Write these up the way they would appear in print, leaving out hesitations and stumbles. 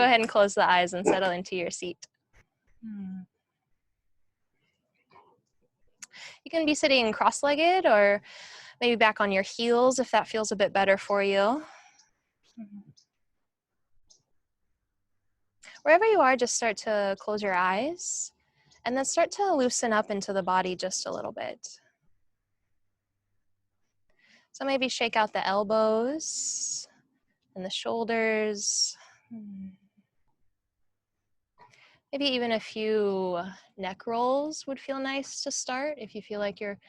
ahead and close the eyes and settle into your seat. You can be sitting cross-legged or maybe back on your heels if that feels a bit better for you. Wherever you are, just start to close your eyes and then start to loosen up into the body just a little bit. So maybe shake out the elbows and the shoulders. Maybe even a few neck rolls would feel nice to start if you feel like you're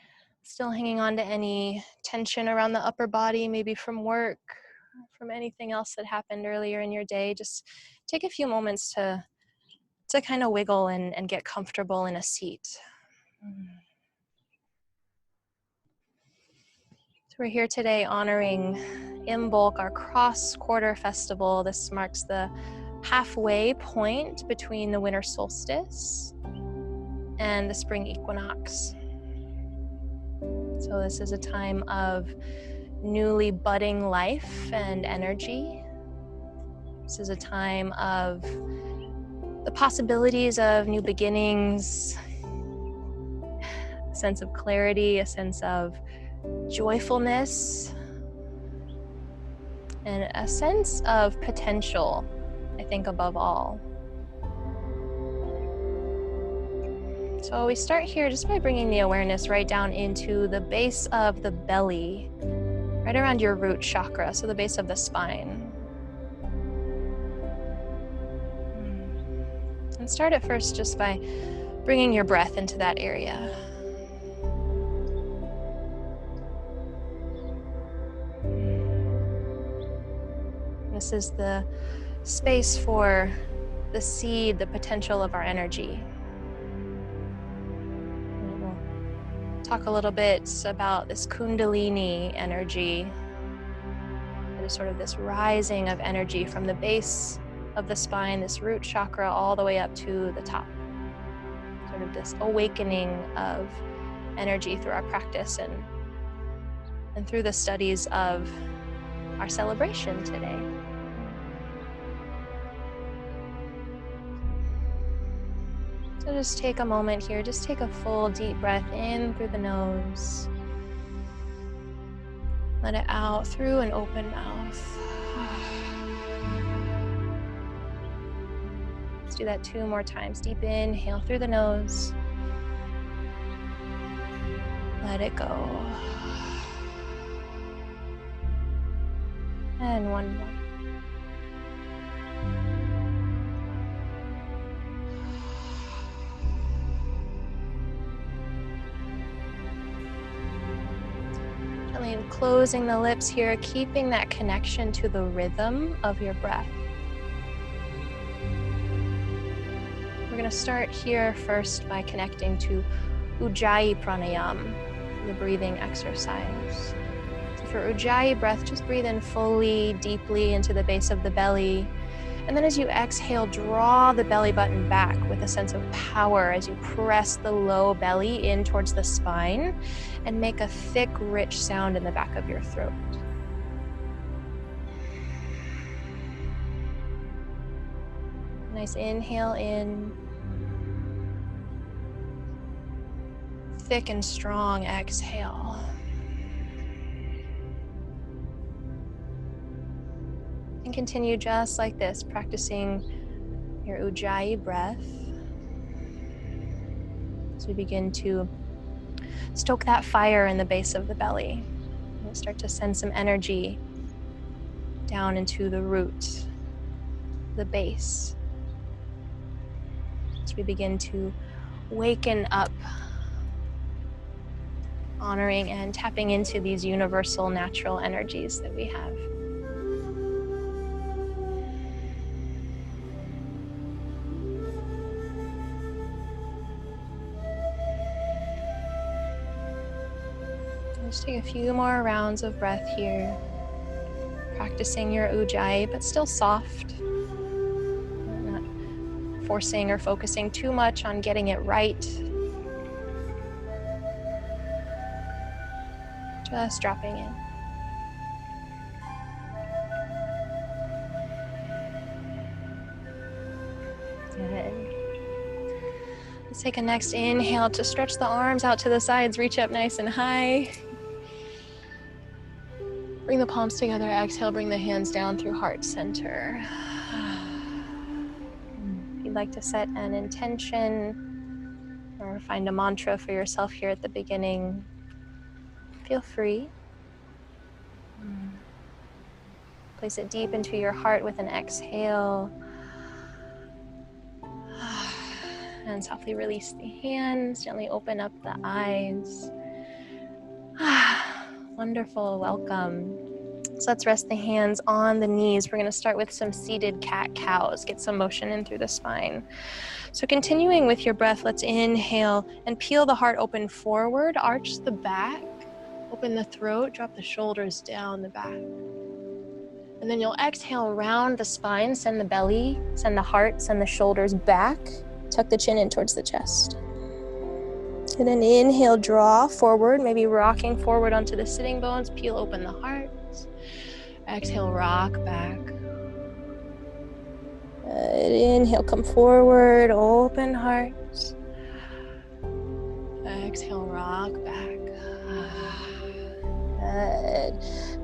still hanging on to any tension around the upper body, maybe from work, from anything else that happened earlier in your day. Just take a few moments to kind of wiggle and get comfortable in a seat. So we're here today honoring Imbolc, our cross-quarter festival. This marks the halfway point between the winter solstice and the spring equinox. So this is a time of newly budding life and energy. This is a time of the possibilities of new beginnings, a sense of clarity, a sense of joyfulness, and a sense of potential, I think, above all. So we start here just by bringing the awareness right down into the base of the belly, right around your root chakra, so the base of the spine. And start at first just by bringing your breath into that area. This is the space for the seed, the potential of our energy. And we'll talk a little bit about this Kundalini energy. It is sort of this rising of energy from the base of the spine, this root chakra, all the way up to the top. Sort of this awakening of energy through our practice and through the studies of our celebration today. So just take a moment here, just take a full deep breath in through the nose. Let it out through an open mouth. Let's do that 2 more times. Deep inhale through the nose. Let it go. And 1 more. Gently closing the lips here, keeping that connection to the rhythm of your breath. We're going to start here first by connecting to Ujjayi Pranayam, the breathing exercise. So for Ujjayi breath, just breathe in fully, deeply into the base of the belly. And then as you exhale, draw the belly button back with a sense of power as you press the low belly in towards the spine and make a thick, rich sound in the back of your throat. Nice inhale in. Thick and strong exhale. And continue just like this, practicing your Ujjayi breath as we begin to stoke that fire in the base of the belly. And start to send some energy down into the root, the base, as we begin to waken up, honoring and tapping into these universal natural energies that we have. Just take a few more rounds of breath here, practicing your Ujjayi, but still soft. Not forcing or focusing too much on getting it right. Just dropping in. Let's take a next inhale to stretch the arms out to the sides, reach up nice and high. Bring the palms together, exhale, bring the hands down through heart center. If you'd like to set an intention or find a mantra for yourself here at the beginning, feel free. Place it deep into your heart with an exhale. And softly release the hands, gently open up the eyes. Wonderful, welcome. So let's rest the hands on the knees. We're going to start with some seated cat-cows. Get some motion in through the spine. So continuing with your breath, let's inhale and peel the heart open forward, arch the back, open the throat, drop the shoulders down the back. And then you'll exhale, round the spine, send the belly, send the heart, send the shoulders back, tuck the chin in towards the chest. And then inhale, draw forward, maybe rocking forward onto the sitting bones, peel open the heart. Exhale, rock back. Inhale, come forward, open heart. Exhale, rock back. Good.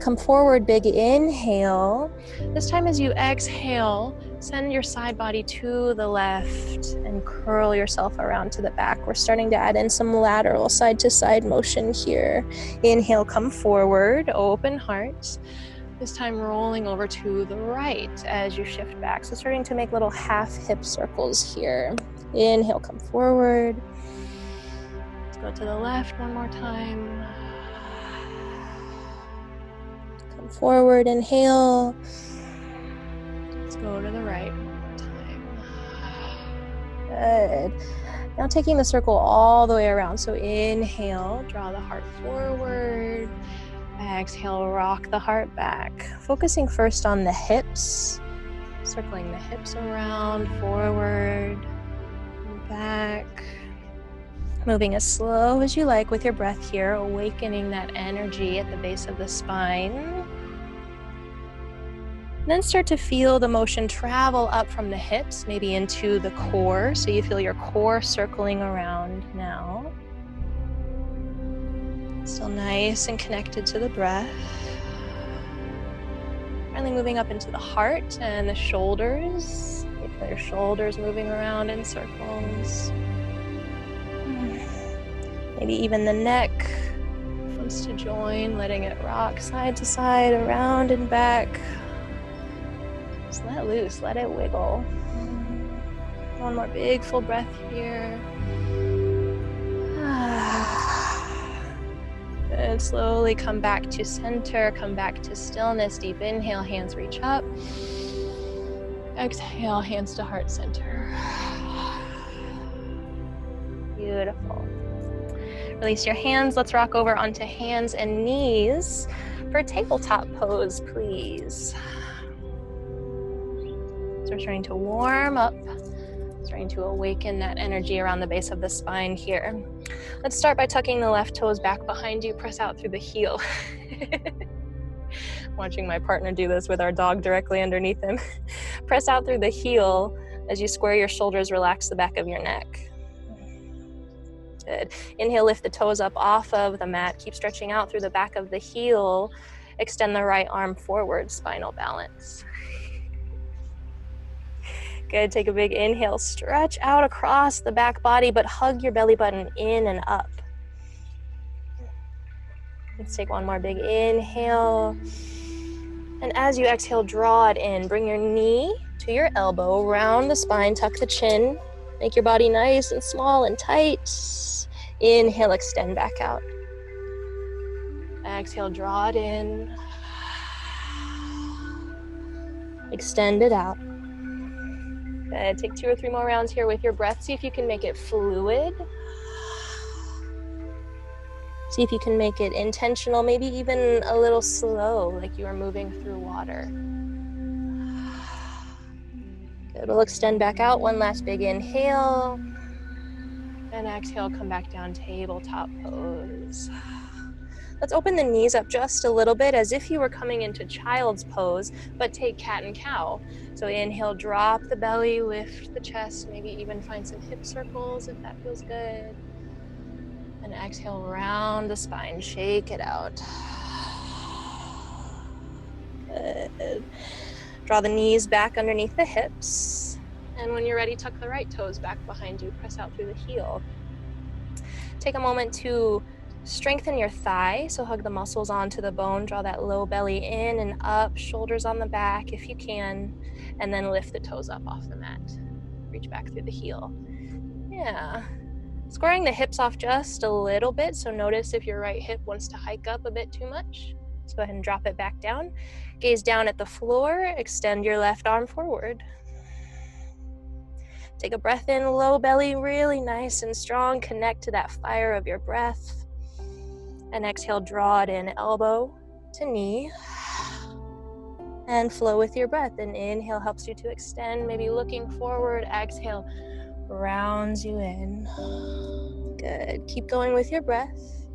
Come forward, big inhale. This time as you exhale, send your side body to the left and curl yourself around to the back. We're starting to add in some lateral side to side motion here. Inhale, come forward, open heart. This time rolling over to the right as you shift back. So starting to make little half hip circles here. Inhale, come forward. Let's go to the left one more time. Come forward, inhale. Let's go to the right one more time. Good. Now taking the circle all the way around. So inhale, draw the heart forward. Exhale, rock the heart back. Focusing first on the hips. Circling the hips around, forward, and back. Moving as slow as you like with your breath here, awakening that energy at the base of the spine. Then start to feel the motion travel up from the hips, maybe into the core. So you feel your core circling around now. Still nice and connected to the breath. Finally moving up into the heart and the shoulders. You feel your shoulders moving around in circles. Maybe even the neck wants to join, letting it rock side to side, around and back. Just let loose, let it wiggle. One more big full breath here. And slowly come back to center, come back to stillness. Deep inhale, hands reach up. Exhale, hands to heart center. Beautiful. Release your hands. Let's rock over onto hands and knees for a tabletop pose, please. So we're starting to warm up, starting to awaken that energy around the base of the spine here. Let's start by tucking the left toes back behind you. Press out through the heel. Watching my partner do this with our dog directly underneath him. Press out through the heel as you square your shoulders, relax the back of your neck. Good. Inhale, lift the toes up off of the mat. Keep stretching out through the back of the heel. Extend the right arm forward, spinal balance. Good. Take a big inhale. Stretch out across the back body, but hug your belly button in and up. Let's take one more big inhale. And as you exhale, draw it in. Bring your knee to your elbow, round the spine, tuck the chin. Make your body nice and small and tight. Inhale, extend back out. Exhale, draw it in. Extend it out. Good. Take 2 or 3 more rounds here with your breath. See if you can make it fluid. See if you can make it intentional, maybe even a little slow, like you are moving through water. Good. We'll extend back out. One last big inhale. And exhale, come back down, tabletop pose. Let's open the knees up just a little bit as if you were coming into child's pose, but take cat and cow. So inhale, drop the belly, lift the chest, maybe even find some hip circles if that feels good. And exhale, round the spine, shake it out. Good. Draw the knees back underneath the hips. And when you're ready, tuck the right toes back behind you, press out through the heel. Take a moment to strengthen your thigh, so hug the muscles onto the bone, draw that low belly in and up, shoulders on the back if you can, and then lift the toes up off the mat. Reach back through the heel. Yeah. Squaring the hips off just a little bit, so notice if your right hip wants to hike up a bit too much. Let's go ahead and drop it back down. Gaze down at the floor, extend your left arm forward. Take a breath in, low belly, really nice and strong. Connect to that fire of your breath. And exhale, draw it in, elbow to knee. And flow with your breath. And inhale helps you to extend, maybe looking forward. Exhale, rounds you in. Good. Keep going with your breath.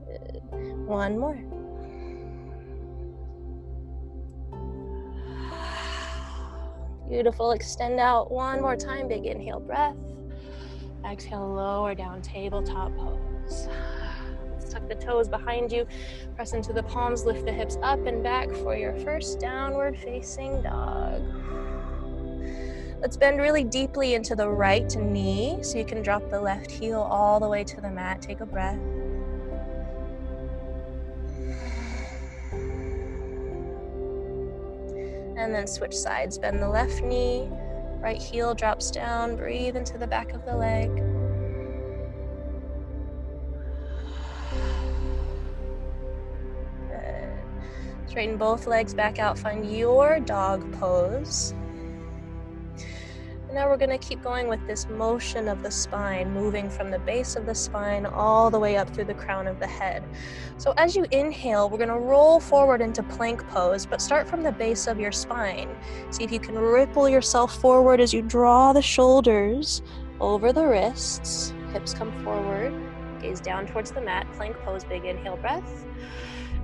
Good. One more. Beautiful. Extend out one more time. Big inhale, breath. Exhale, lower down, tabletop pose. Let's tuck the toes behind you. Press into the palms, lift the hips up and back for your first downward facing dog. Let's bend really deeply into the right knee so you can drop the left heel all the way to the mat. Take a breath. And then switch sides. Bend the left knee, right heel drops down. Breathe into the back of the leg. Good. Straighten both legs back out. Find your dog pose. And now we're going to keep going with this motion of the spine, moving from the base of the spine all the way up through the crown of the head. So as you inhale, we're going to roll forward into plank pose, but start from the base of your spine. See if you can ripple yourself forward as you draw the shoulders over the wrists. Hips come forward, gaze down towards the mat, plank pose, big inhale, breath.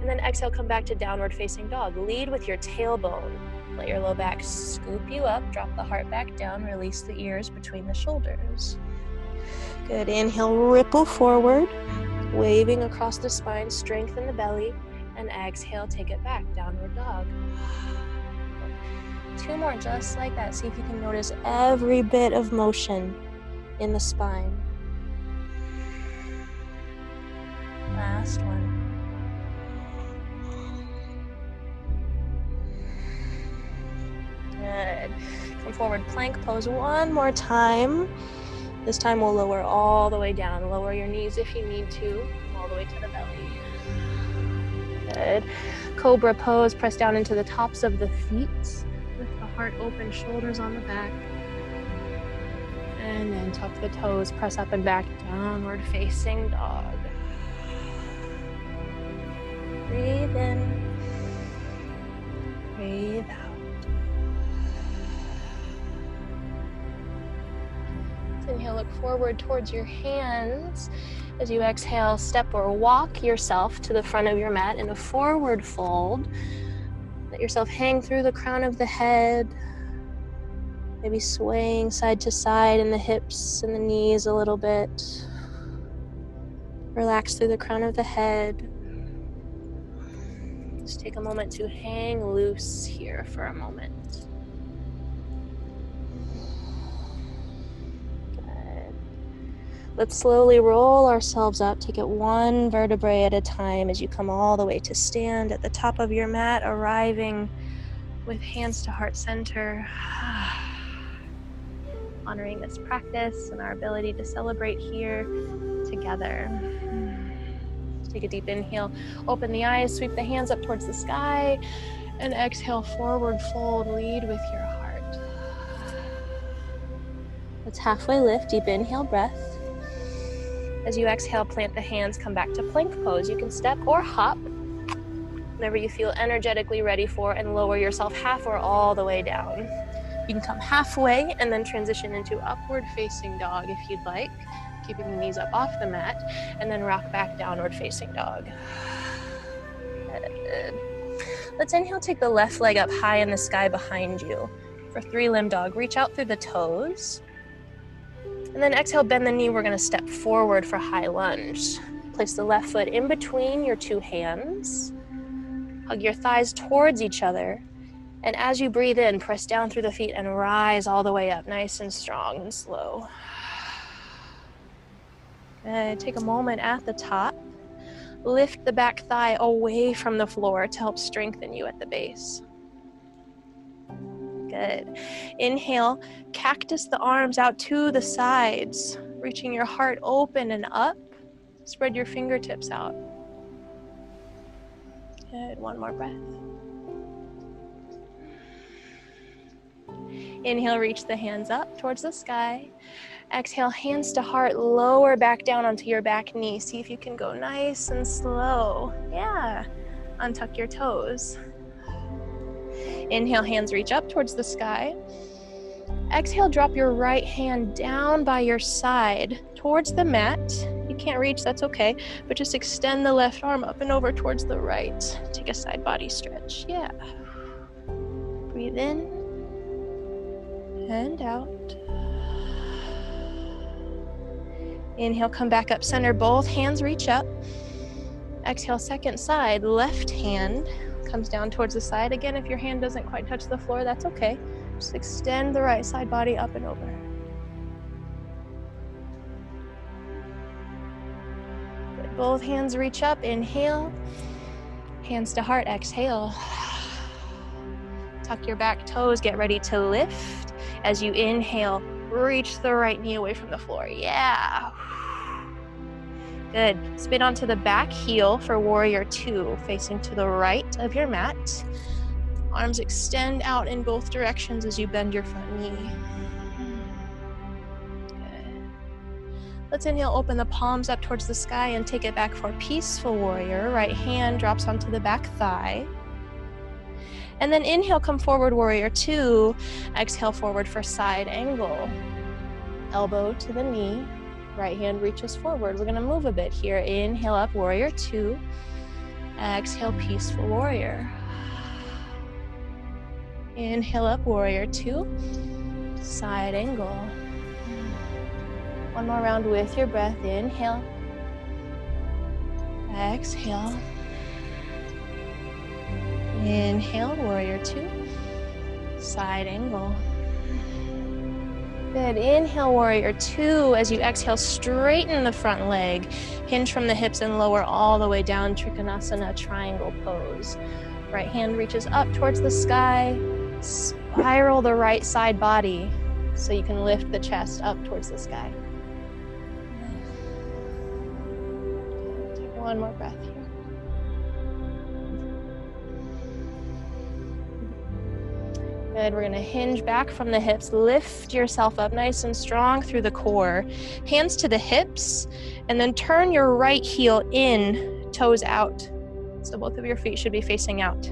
And then exhale, come back to downward facing dog. Lead with your tailbone. Let your low back scoop you up, drop the heart back down, release the ears between the shoulders. Good, inhale, ripple forward, waving across the spine, strengthen the belly, and exhale, take it back, downward dog. Two more just like that. See if you can notice every bit of motion in the spine. Last one. Good. Come forward, plank pose one more time. This time we'll lower all the way down. Lower your knees if you need to, all the way to the belly. Good. Cobra pose, press down into the tops of the feet. Lift the heart open, shoulders on the back. And then tuck the toes, press up and back, downward facing dog. Breathe in. Breathe out. Inhale, look forward towards your hands. As you exhale, step or walk yourself to the front of your mat in a forward fold. Let yourself hang through the crown of the head. Maybe swaying side to side in the hips and the knees a little bit. Relax through the crown of the head. Just take a moment to hang loose here for a moment. Let's slowly roll ourselves up. Take it one vertebrae at a time as you come all the way to stand at the top of your mat, arriving with hands to heart center. Honoring this practice and our ability to celebrate here together. Take a deep inhale. Open the eyes, sweep the hands up towards the sky, and exhale, forward fold. Lead with your heart. Let's halfway lift. Deep inhale, breath. As you exhale, plant the hands, come back to plank pose. You can step or hop, whatever you feel energetically ready for, and lower yourself half or all the way down. You can come halfway and then transition into upward facing dog if you'd like. keeping the knees up off the mat, and then rock back downward facing dog. Good. Let's inhale, take the left leg up high in the sky behind you. For 3-limb dog, reach out through the toes. And then exhale, bend the knee. We're gonna step forward for high lunge. Place the left foot in between your 2 hands. Hug your thighs towards each other. And as you breathe in, press down through the feet and rise all the way up, nice and strong and slow. Good. Take a moment at the top. Lift the back thigh away from the floor to help strengthen you at the base. Good. Inhale, cactus the arms out to the sides, reaching your heart open and up. Spread your fingertips out. Good. One more breath. Inhale, reach the hands up towards the sky. Exhale, hands to heart, lower back down onto your back knee. See if you can go nice and slow. Yeah. Untuck your toes. Inhale, hands reach up towards the sky. Exhale, drop your right hand down by your side towards the mat. You can't reach, that's okay, but just extend the left arm up and over towards the right. Take a side body stretch. Yeah. Breathe in and out. Inhale, come back up center, both hands reach up. Exhale, second side, left hand comes down towards the side. Again, if your hand doesn't quite touch the floor, that's okay. Just extend the right side body up and over. Good. Both hands reach up, inhale. Hands to heart, exhale. Tuck your back toes, get ready to lift. As you inhale, reach the right knee away from the floor. Yeah. Good. Spin onto the back heel for warrior 2, facing to the right of your mat. Arms extend out in both directions as you bend your front knee. Good. Let's inhale, open the palms up towards the sky and take it back for peaceful warrior. Right hand drops onto the back thigh. And then inhale, come forward, warrior 2. Exhale, forward for side angle. Elbow to the knee. Right hand reaches forward. We're gonna move a bit here. Inhale up, warrior 2. Exhale, peaceful warrior. Inhale up, warrior 2. Side angle. One more round with your breath. Inhale. Exhale. Inhale, warrior 2. Side angle. Good. Inhale, warrior 2. As you exhale, straighten the front leg. Hinge from the hips and lower all the way down. Trikonasana, triangle pose. Right hand reaches up towards the sky. Spiral the right side body so you can lift the chest up towards the sky. Take one more breath here. Good. We're going to hinge back from the hips. Lift yourself up nice and strong through the core. Hands to the hips, and then turn your right heel in, toes out. So both of your feet should be facing out.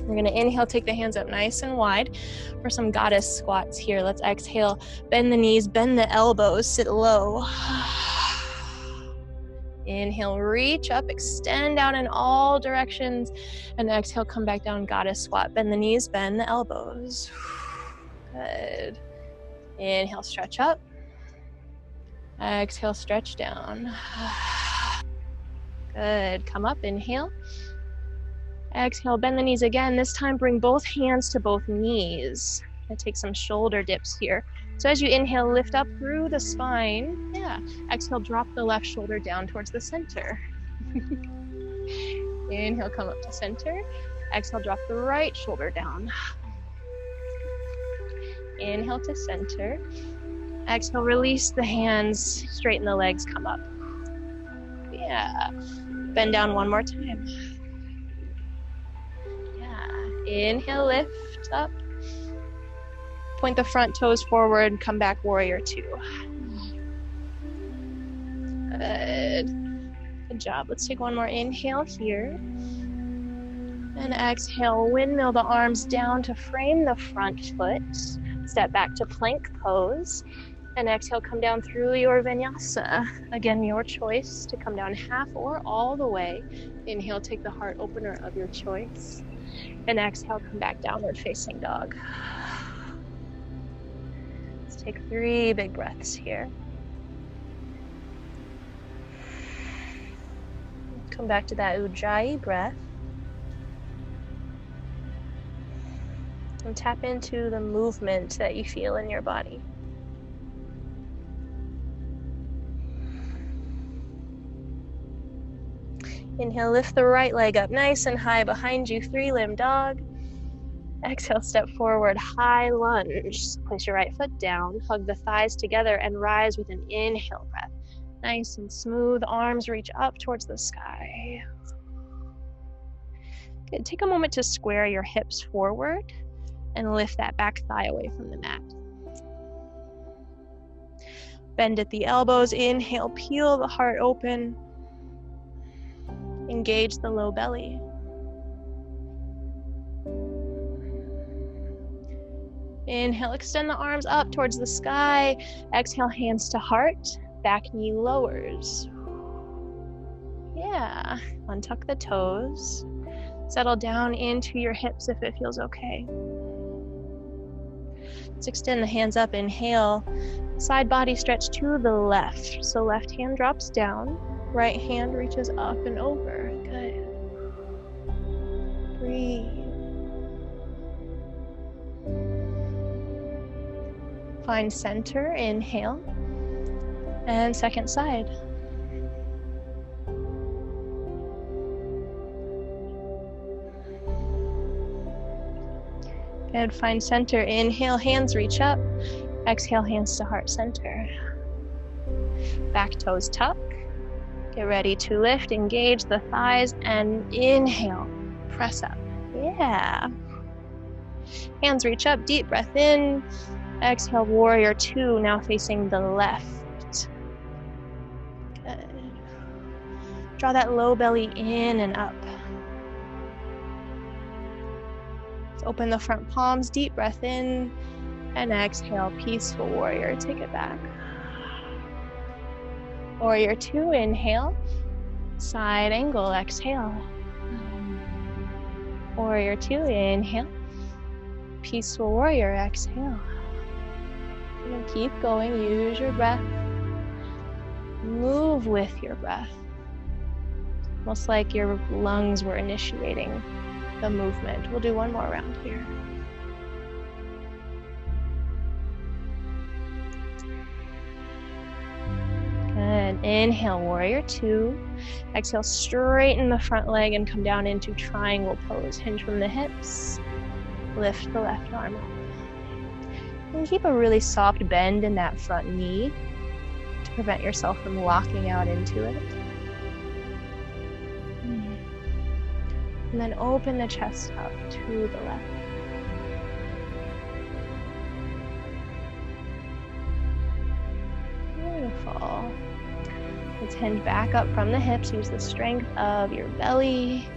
We're going to inhale, take the hands up nice and wide for some goddess squats here. Let's exhale, bend the knees, bend the elbows, sit low. Inhale, reach up, extend out in all directions, and exhale, come back down, goddess squat. Bend the knees, bend the elbows. Good. Inhale, stretch up. Exhale, stretch down. Good. Come up, inhale. Exhale, bend the knees again. This time, bring both hands to both knees. And take some shoulder dips here. So as you inhale, lift up through the spine. Yeah. Exhale, drop the left shoulder down towards the center. Inhale, come up to center. Exhale, drop the right shoulder down. Inhale to center. Exhale, release the hands, straighten the legs, come up. Yeah. Bend down one more time. Yeah. Inhale, lift up. Point the front toes forward, come back, warrior 2. Good. Good job. Let's take one more inhale here. And exhale, windmill the arms down to frame the front foot. Step back to plank pose. And exhale, come down through your vinyasa. Again, your choice to come down half or all the way. Inhale, take the heart opener of your choice. And exhale, come back downward facing dog. Let's take 3 big breaths here. Come back to that Ujjayi breath. And tap into the movement that you feel in your body. Inhale, lift the right leg up nice and high behind you, 3-limb dog. Exhale, step forward, high lunge. Place your right foot down, hug the thighs together, and rise with an inhale breath. Nice and smooth, arms reach up towards the sky. Good. Take a moment to square your hips forward and lift that back thigh away from the mat. Bend at the elbows, inhale, peel the heart open. Engage the low belly. Inhale, extend the arms up towards the sky. Exhale, hands to heart. Back knee lowers. Yeah, untuck the toes. Settle down into your hips if it feels okay. Let's extend the hands up, inhale. Side body stretch to the left. So left hand drops down, right hand reaches up and over. Good. Breathe. Find center, inhale. And second side. Good, find center, inhale, hands reach up. Exhale, hands to heart center. Back toes tuck. Get ready to lift, engage the thighs, and inhale, press up. Yeah. Hands reach up, deep breath in. Exhale, warrior 2, now facing the left. Good. Draw that low belly in and up. Let's open the front palms, deep breath in, and exhale, peaceful warrior, take it back. Warrior 2, inhale, side angle, exhale. Warrior 2, inhale, peaceful warrior, exhale. And keep going, use your breath. Move with your breath. Almost like your lungs were initiating the movement. We'll do one more round here. Good. Inhale, warrior 2. Exhale, straighten the front leg and come down into triangle pose. Hinge from the hips. Lift the left arm up. And keep a really soft bend in that front knee to prevent yourself from locking out into it. And then open the chest up to the left. Beautiful. Let's hinge back up from the hips. Use the strength of your belly.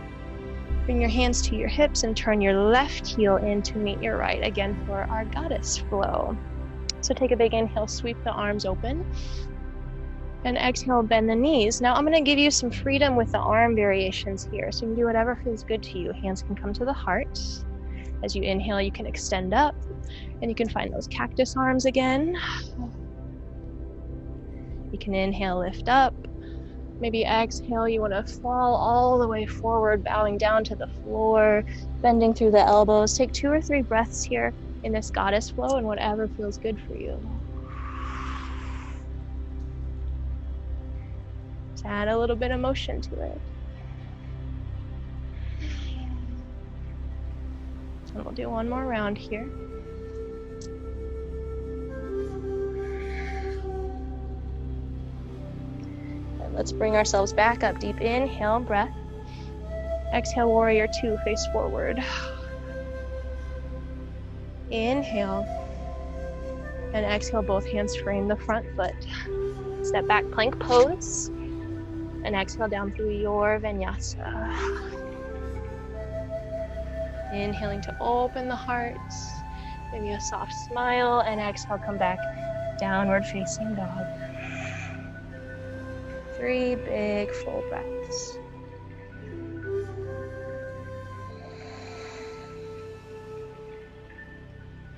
Bring your hands to your hips and turn your left heel in to meet your right, again for our goddess flow. So take a big inhale, sweep the arms open. And exhale, bend the knees. Now I'm going to give you some freedom with the arm variations here. So you can do whatever feels good to you. Hands can come to the heart. As you inhale, you can extend up. And you can find those cactus arms again. You can inhale, lift up. Maybe exhale, you want to fall all the way forward, bowing down to the floor, bending through the elbows. Take 2 or 3 breaths here in this goddess flow and whatever feels good for you. Just add a little bit of motion to it. And we'll do one more round here. Let's bring ourselves back up. Deep inhale, breath. Exhale, warrior 2, face forward. Inhale. And exhale, both hands frame the front foot. Step back, plank pose. And exhale down through your vinyasa. Inhaling to open the heart. Maybe a soft smile. And exhale, come back Downward facing dog. 3 big full breaths.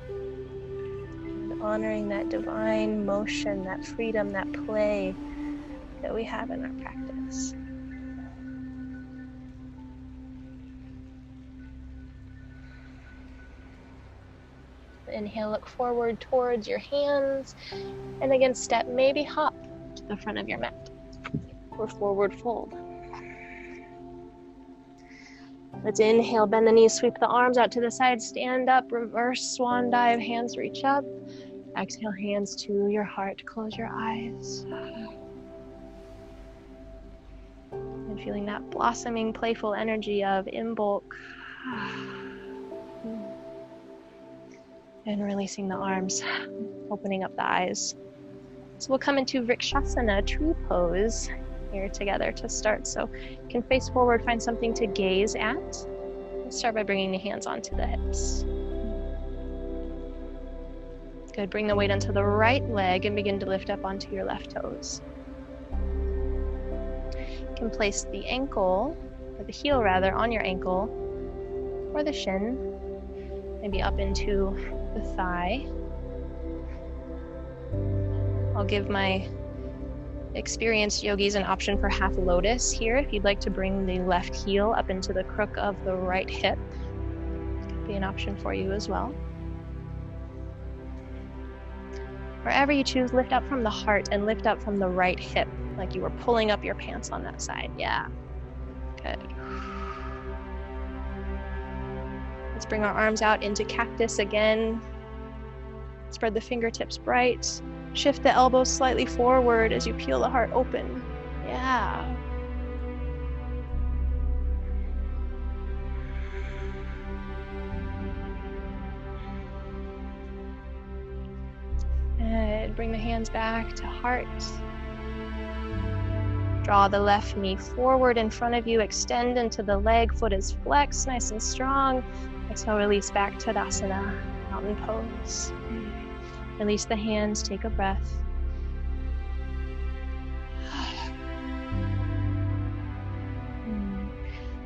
And honoring that divine motion, that freedom, that play that we have in our practice. Inhale, look forward towards your hands, and again step, maybe hop to the front of your mat or forward fold. Let's inhale, bend the knees, sweep the arms out to the side, stand up, reverse swan dive, hands reach up. Exhale, hands to your heart, close your eyes. And feeling that blossoming, playful energy of Imbolc. And releasing the arms, opening up the eyes. So we'll come into Vrikshasana, tree pose, here together to start. So you can face forward, find something to gaze at. Let's start by bringing the hands onto the hips. Good, bring the weight onto the right leg and begin to lift up onto your left toes. You can place the ankle, or the heel rather, on your ankle, or the shin, maybe up into the thigh. I'll give my experienced yogis an option for half lotus here if you'd like to bring the left heel up into the crook of the right hip. This could be an option for you as well. Wherever you choose, lift up from the heart and lift up from the right hip, like you were pulling up your pants on that side. Yeah, good. Let's bring our arms out into cactus again. Spread the fingertips bright. Shift the elbows slightly forward as you peel the heart open. Yeah. And bring the hands back to heart. Draw the left knee forward in front of you. Extend into the leg. Foot is flexed, nice and strong. Exhale, release back to Tadasana, mountain pose. Release the hands, take a breath.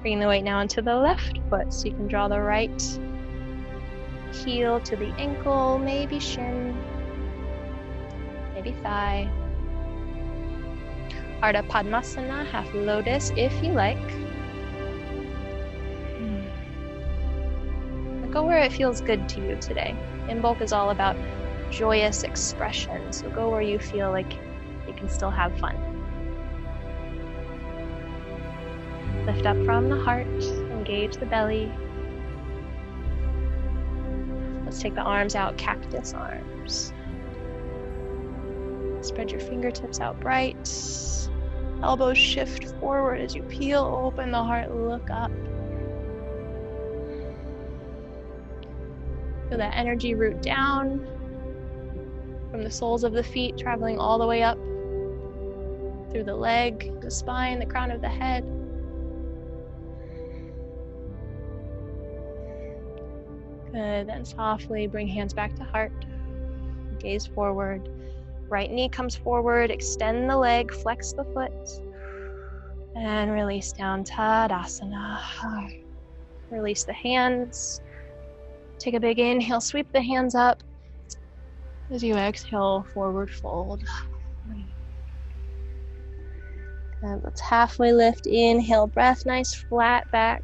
Bring the weight now into the left foot, so you can draw the right heel to the ankle, maybe shin, maybe thigh. Ardha Padmasana, half lotus if you like. Go where it feels good to you today. Imbolc is all about joyous expression, so go where you feel like you can still have fun. Lift up from the heart, engage the belly. Let's take the arms out, cactus arms. Spread your fingertips out bright. Elbows shift forward as you peel open the heart, look up. Feel that energy root down from the soles of the feet, traveling all the way up through the leg, the spine, the crown of the head. Good, then softly bring hands back to heart. Gaze forward. Right knee comes forward, extend the leg, flex the foot, and release down, Tadasana. Release the hands. Take a big inhale, sweep the hands up. As you exhale, forward fold. And let's halfway lift, inhale, breath, nice flat back.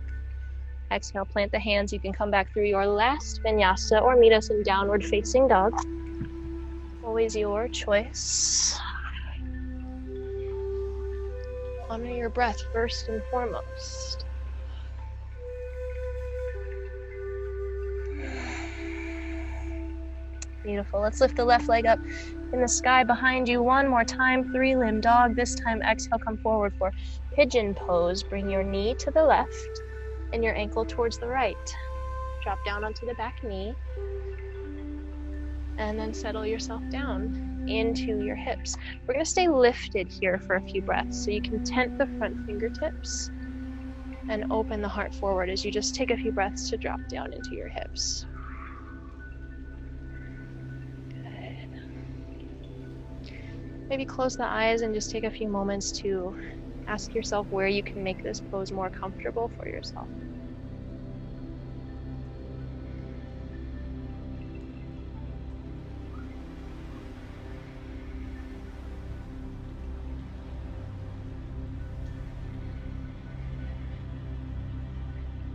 Exhale, plant the hands. You can come back through your last vinyasa or meet us in downward facing dog. Always your choice. Honor your breath first and foremost. Beautiful. Let's lift the left leg up in the sky behind you one more time. 3-limb dog. This time, exhale, come forward for pigeon pose. Bring your knee to the left and your ankle towards the right. Drop down onto the back knee. And then settle yourself down into your hips. We're going to stay lifted here for a few breaths. So you can tent the front fingertips and open the heart forward as you just take a few breaths to drop down into your hips. Good. Maybe close the eyes and just take a few moments to ask yourself where you can make this pose more comfortable for yourself.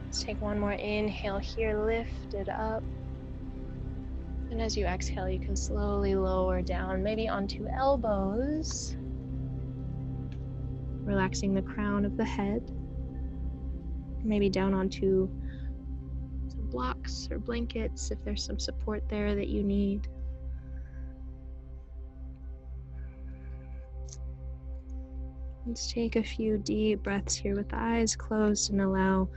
Let's take one more inhale here, lift it up. And as you exhale, you can slowly lower down, maybe onto elbows, relaxing the crown of the head, maybe down onto some blocks or blankets if there's some support there that you need. Let's take a few deep breaths here with the eyes closed and allow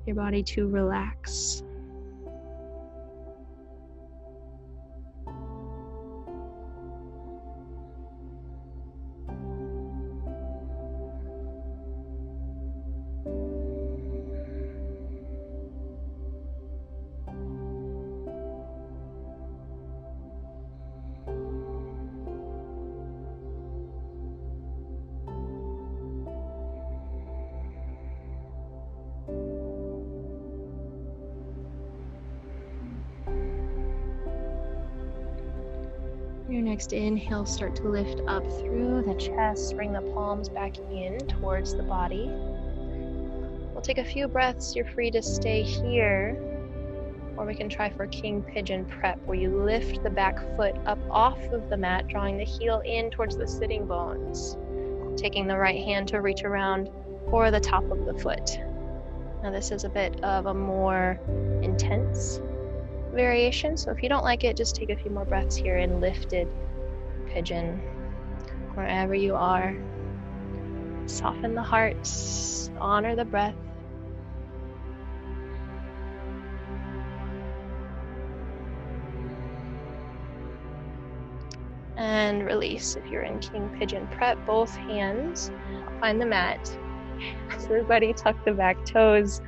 your body to relax. Your next inhale, start to lift up through the chest, bring the palms back in towards the body. We'll take a few breaths. You're free to stay here, or we can try for King Pigeon Prep, where you lift the back foot up off of the mat, drawing the heel in towards the sitting bones, taking the right hand to reach around for the top of the foot. Now this is a bit of a more intense variation, so if you don't like it, just take a few more breaths here in lifted pigeon. Wherever you are, soften the heart, honor the breath. And release. If you're in King Pigeon Prep, both hands find the mat. Everybody tuck the back toes.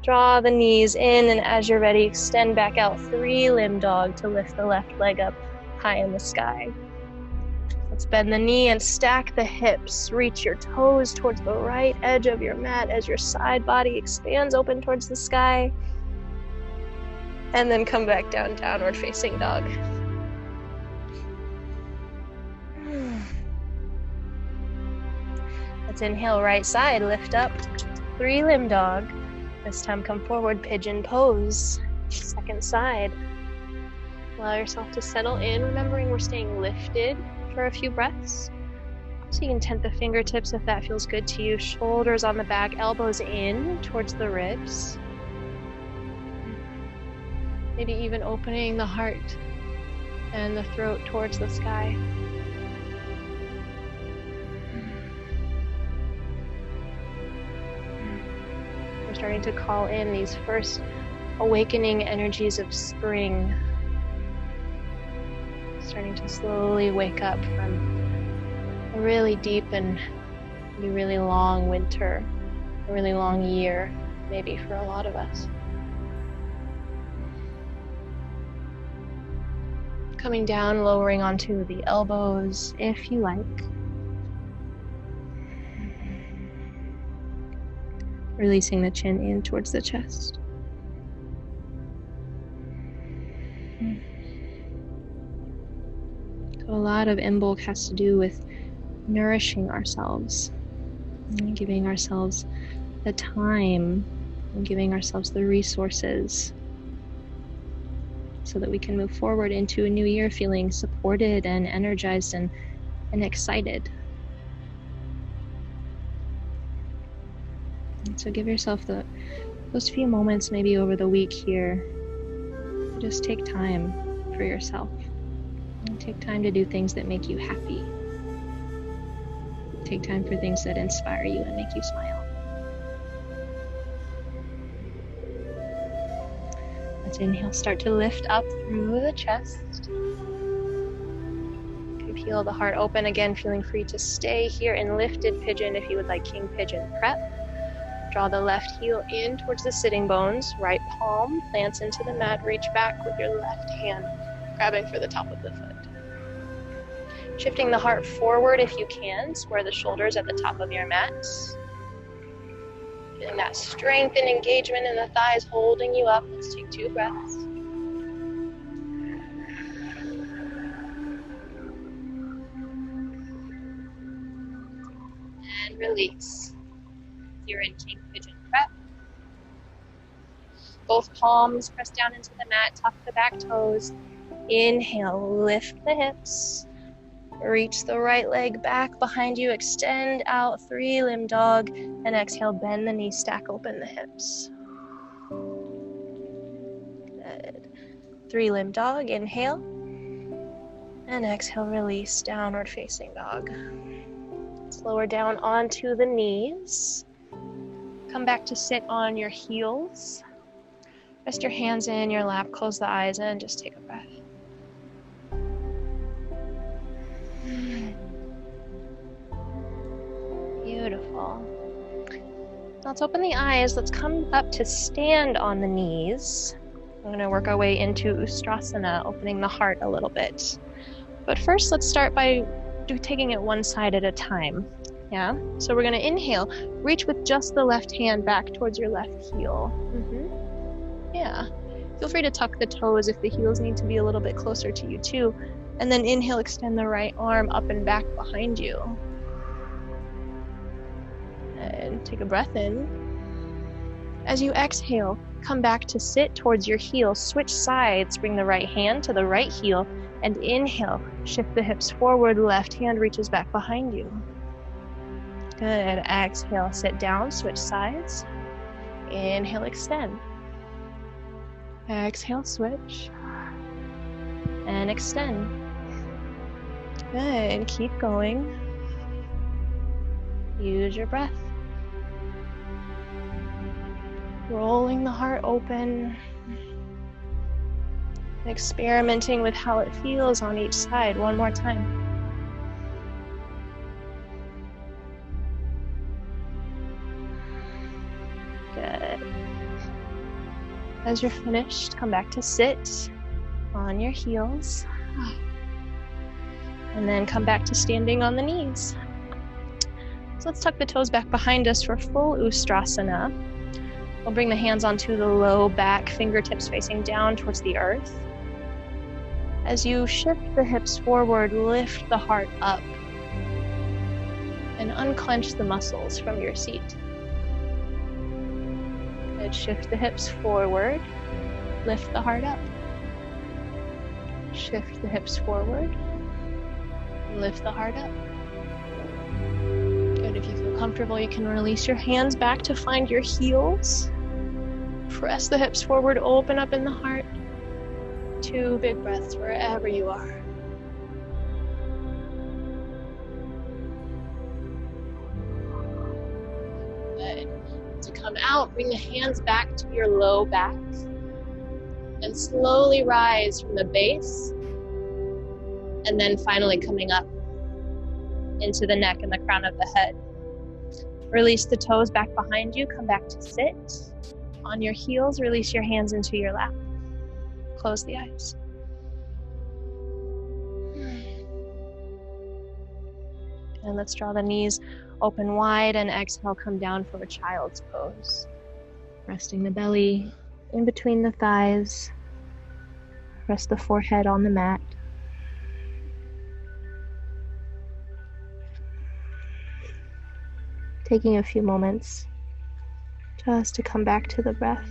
Draw the knees in, and as you're ready, extend back out, 3-limb dog to lift the left leg up high in the sky. Let's bend the knee and stack the hips. Reach your toes towards the right edge of your mat as your side body expands open towards the sky. And then come back down, downward facing dog. Let's inhale, right side, lift up, 3-limb dog. This time come forward, pigeon pose. Second side. Allow yourself to settle in, remembering we're staying lifted for a few breaths. So you can tent the fingertips if that feels good to you. Shoulders on the back, elbows in towards the ribs. Maybe even opening the heart and the throat towards the sky. Starting to call in these first awakening energies of spring. Starting to slowly wake up from a really deep and maybe really long winter, a really long year, maybe for a lot of us. Coming down, lowering onto the elbows if you like. Releasing the chin in towards the chest. So a lot of Imbolc has to do with nourishing ourselves, and giving ourselves the time, and giving ourselves the resources so that we can move forward into a new year feeling supported and energized and excited. So give yourself those few moments maybe over the week here. Just take time for yourself. And take time to do things that make you happy. Take time for things that inspire you and make you smile. Let's inhale, start to lift up through the chest. You can peel the heart open again, feeling free to stay here in lifted pigeon if you would like King Pigeon Prep. Draw the left heel in towards the sitting bones. Right palm plants into the mat. Reach back with your left hand, grabbing for the top of the foot. Shifting the heart forward if you can. Square the shoulders at the top of your mat. Feeling that strength and engagement in the thighs holding you up. Let's take 2 breaths. And release. You're in King Pigeon breath. Both palms press down into the mat, tuck the back toes. Inhale, lift the hips. Reach the right leg back behind you, extend out, 3-limb dog, and exhale, bend the knees, stack open the hips. Good. 3-limb dog, inhale, and exhale, release, downward facing dog. Let's lower down onto the knees. Come back to sit on your heels. Rest your hands in your lap, close the eyes, and just take a breath. Beautiful. Now let's open the eyes. Let's come up to stand on the knees. We're going to work our way into Ustrasana, opening the heart a little bit. But first, let's start by taking it one side at a time. Yeah? So we're going to inhale. Reach with just the left hand back towards your left heel. Yeah. Feel free to tuck the toes if the heels need to be a little bit closer to you too. And then inhale, extend the right arm up and back behind you. And take a breath in. As you exhale, come back to sit towards your heel. Switch sides, bring the right hand to the right heel, and inhale. Shift the hips forward, left hand reaches back behind you. Good. Exhale, sit down, switch sides. Inhale, extend. Exhale, switch. And extend. Good. Keep going. Use your breath. Rolling the heart open. Experimenting with how it feels on each side. One more time. Good. As you're finished, come back to sit on your heels. And then come back to standing on the knees. So let's tuck the toes back behind us for full Ustrasana. We'll bring the hands onto the low back, fingertips facing down towards the earth. As you shift the hips forward, lift the heart up and unclench the muscles from your seat. Good. Shift the hips forward, lift the heart up. Shift the hips forward, lift the heart up. Good. If you feel comfortable, you can release your hands back to find your heels. Press the hips forward, open up in the heart. 2 big breaths wherever you are. Good. To come out, bring the hands back to your low back. And slowly rise from the base. And then finally coming up into the neck and the crown of the head. Release the toes back behind you. Come back to sit. On your heels, release your hands into your lap. Close the eyes. And let's draw the knees open wide and exhale, come down for a child's pose. Resting the belly in between the thighs. Rest the forehead on the mat. Taking a few moments just to come back to the breath.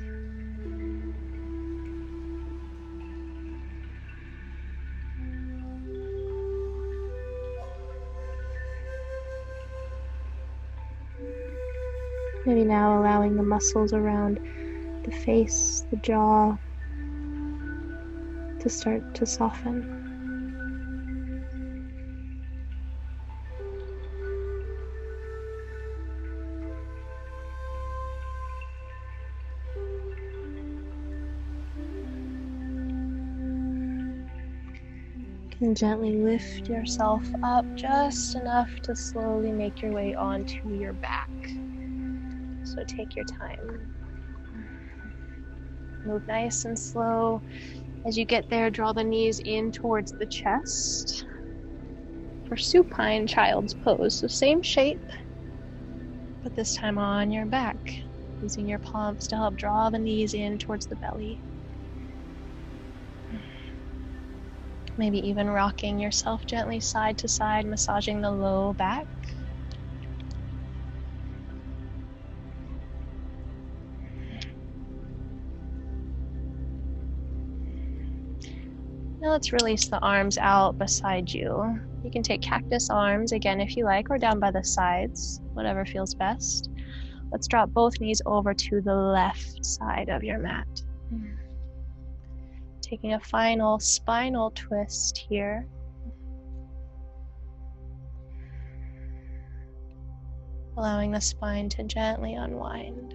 Maybe now allowing the muscles around the face, the jaw, to start to soften. And gently lift yourself up just enough to slowly make your way onto your back. So take your time. Move nice and slow. As you get there, draw the knees in towards the chest. for supine child's pose. So same shape, but this time on your back, using your palms to help draw the knees in towards the belly. Maybe even rocking yourself gently side to side, massaging the low back. Now let's release the arms out beside you. You can take cactus arms again if you like, or down by the sides, whatever feels best. Let's drop both knees over to the left side of your mat. Taking a final spinal twist here. Allowing the spine to gently unwind.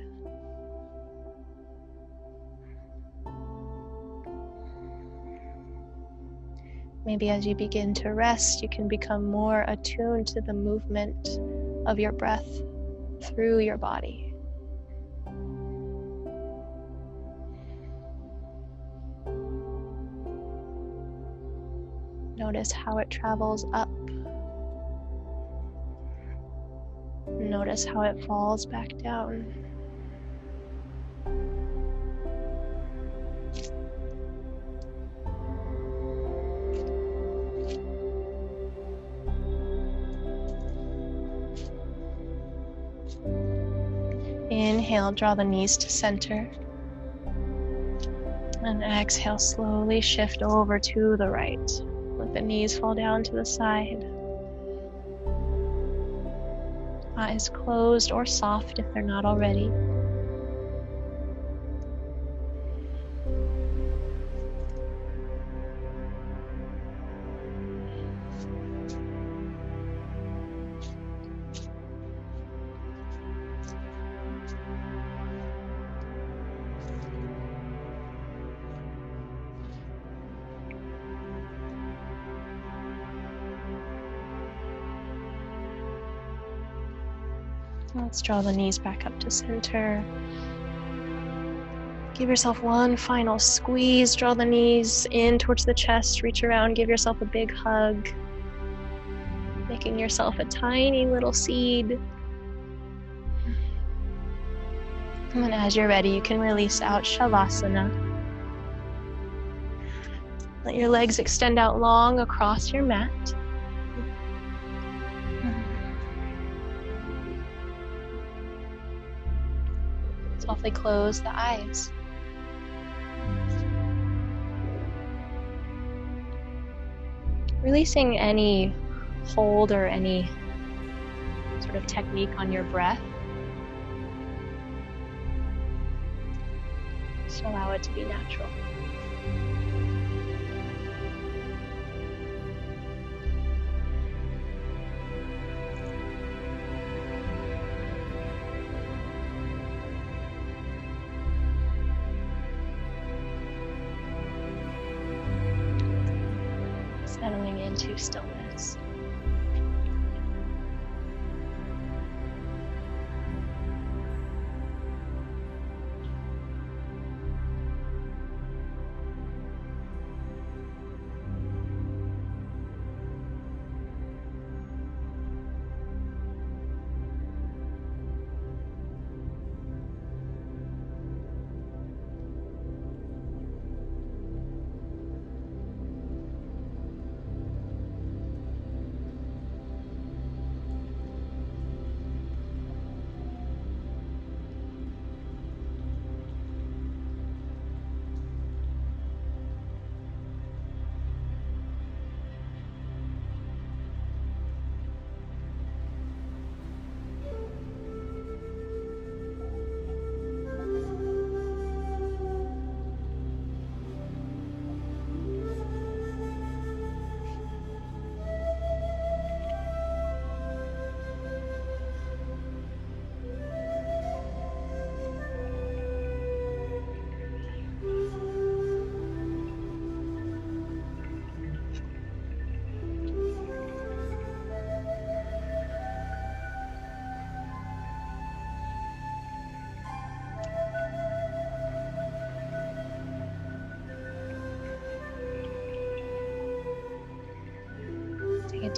Maybe as you begin to rest, you can become more attuned to the movement of your breath through your body. Notice how it travels up. Notice how it falls back down. Inhale, draw the knees to center. And exhale, slowly shift over to the right. Let the knees fall down to the side. Eyes closed or soft if they're not already. Let's draw the knees back up to center. Give yourself one final squeeze. Draw the knees in towards the chest. Reach around, give yourself a big hug. Making yourself a tiny little seed. And then as you're ready, you can release out Shavasana. Let your legs extend out long across your mat. Softly close the eyes. Releasing any hold or any sort of technique on your breath. Just allow it to be natural. Settling into stillness.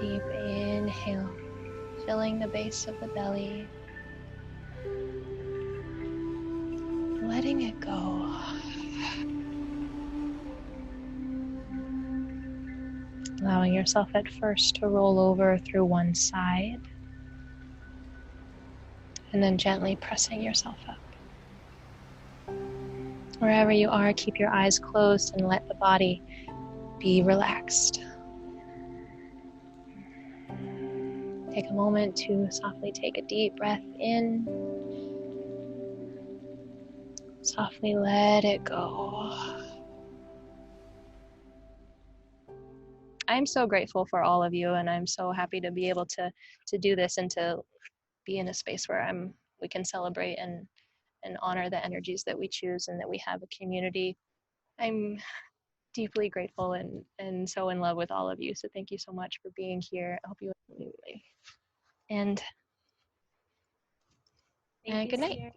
deep inhale, filling the base of the belly, letting it go. Allowing yourself at first to roll over through one side, and then gently pressing yourself up. Wherever you are, keep your eyes closed and let the body be relaxed. Take a moment to softly take a deep breath in. Softly let it go. I'm so grateful for all of you, and I'm so happy to be able to do this and to be in a space where we can celebrate and honor the energies that we choose and that we have a community. I'm deeply grateful and so in love with all of you. So thank you so much for being here. I hope you and good night.